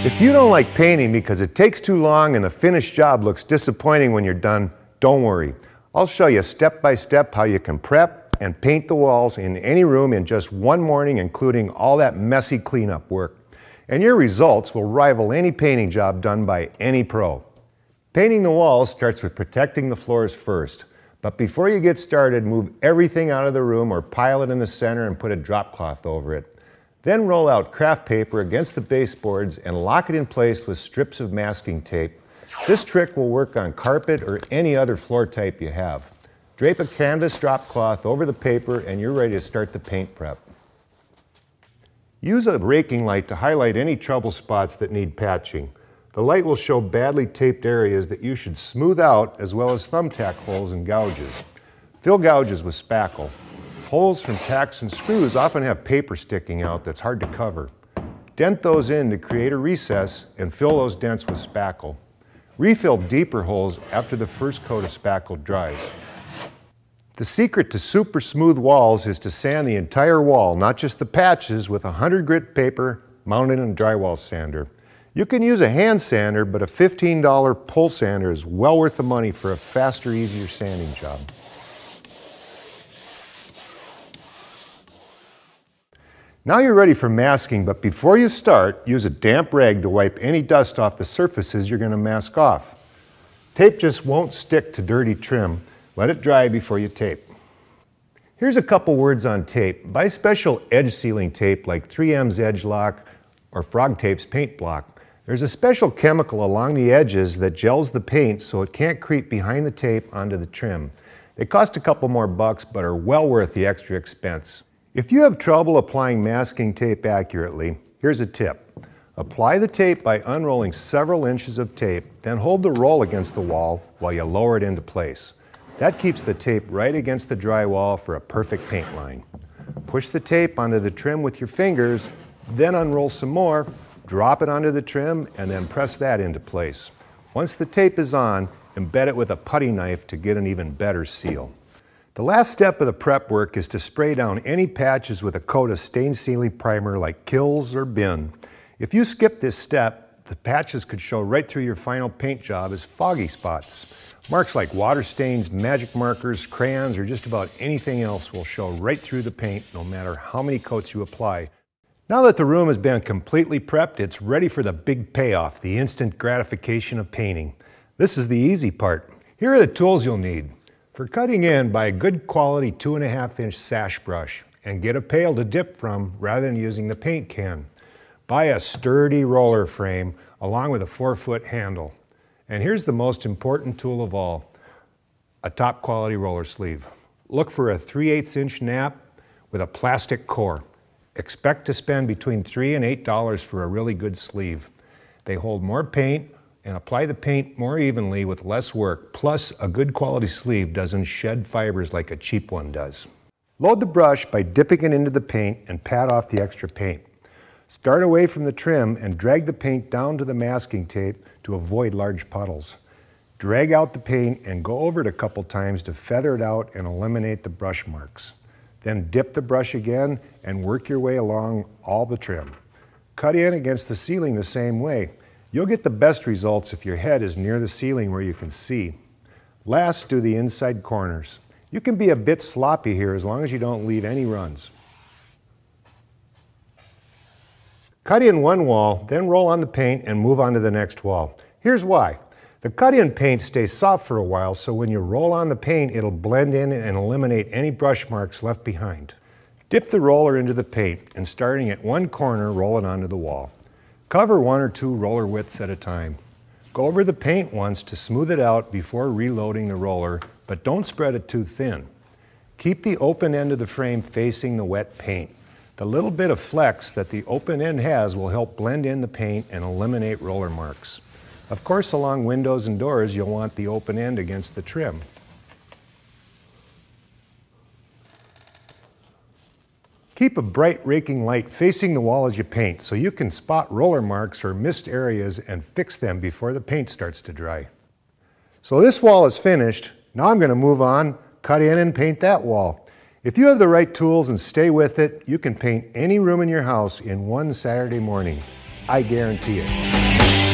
If you don't like painting because it takes too long and the finished job looks disappointing when you're done, don't worry. I'll show you step by step how you can prep and paint the walls in any room in just one morning, including all that messy cleanup work. And your results will rival any painting job done by any pro. Painting the walls starts with protecting the floors first. But before you get started, move everything out of the room or pile it in the center and put a drop cloth over it. Then roll out craft paper against the baseboards and lock it in place with strips of masking tape. This trick will work on carpet or any other floor type you have. Drape a canvas drop cloth over the paper and you're ready to start the paint prep. Use a raking light to highlight any trouble spots that need patching. The light will show badly taped areas that you should smooth out, as well as thumbtack holes and gouges. Fill gouges with spackle. Holes from tacks and screws often have paper sticking out that's hard to cover. Dent those in to create a recess and fill those dents with spackle. Refill deeper holes after the first coat of spackle dries. The secret to super smooth walls is to sand the entire wall, not just the patches, with 100 grit paper mounted in a drywall sander. You can use a hand sander, but a $15 pull sander is well worth the money for a faster, easier sanding job. Now you're ready for masking, but before you start, use a damp rag to wipe any dust off the surfaces you're going to mask off. Tape just won't stick to dirty trim. Let it dry before you tape. Here's a couple words on tape. Buy special edge sealing tape like 3M's Edge Lock or Frog Tape's Paint Block. There's a special chemical along the edges that gels the paint so it can't creep behind the tape onto the trim. They cost a couple more bucks, but are well worth the extra expense. If you have trouble applying masking tape accurately, here's a tip. Apply the tape by unrolling several inches of tape, then hold the roll against the wall while you lower it into place. That keeps the tape right against the drywall for a perfect paint line. Push the tape onto the trim with your fingers, then unroll some more, drop it onto the trim, and then press that into place. Once the tape is on, embed it with a putty knife to get an even better seal. The last step of the prep work is to spray down any patches with a coat of stain sealing primer like Kills or Bin. If you skip this step, the patches could show right through your final paint job as foggy spots. Marks like water stains, magic markers, crayons, or just about anything else will show right through the paint no matter how many coats you apply. Now that the room has been completely prepped, it's ready for the big payoff, the instant gratification of painting. This is the easy part. Here are the tools you'll need. For cutting in, buy a good quality 2.5-inch sash brush and get a pail to dip from rather than using the paint can. Buy a sturdy roller frame along with a 4-foot handle. And here's the most important tool of all, a top quality roller sleeve. Look for a 3/8-inch nap with a plastic core. Expect to spend between $3 and $8 for a really good sleeve. They hold more paint and apply the paint more evenly with less work. Plus, a good quality sleeve doesn't shed fibers like a cheap one does. Load the brush by dipping it into the paint and pat off the extra paint. Start away from the trim and drag the paint down to the masking tape to avoid large puddles. Drag out the paint and go over it a couple times to feather it out and eliminate the brush marks. Then dip the brush again and work your way along all the trim. Cut in against the ceiling the same way. You'll get the best results if your head is near the ceiling where you can see. Last, do the inside corners. You can be a bit sloppy here as long as you don't leave any runs. Cut in one wall, then roll on the paint and move on to the next wall. Here's why. The cut-in paint stays soft for a while, so when you roll on the paint, it'll blend in and eliminate any brush marks left behind. Dip the roller into the paint and starting at one corner, roll it onto the wall. Cover 1 or 2 roller widths at a time. Go over the paint once to smooth it out before reloading the roller, but don't spread it too thin. Keep the open end of the frame facing the wet paint. The little bit of flex that the open end has will help blend in the paint and eliminate roller marks. Of course, along windows and doors, you'll want the open end against the trim. Keep a bright raking light facing the wall as you paint so you can spot roller marks or missed areas and fix them before the paint starts to dry. So this wall is finished. Now I'm going to move on, cut in and paint that wall. If you have the right tools and stay with it, you can paint any room in your house in one Saturday morning. I guarantee it.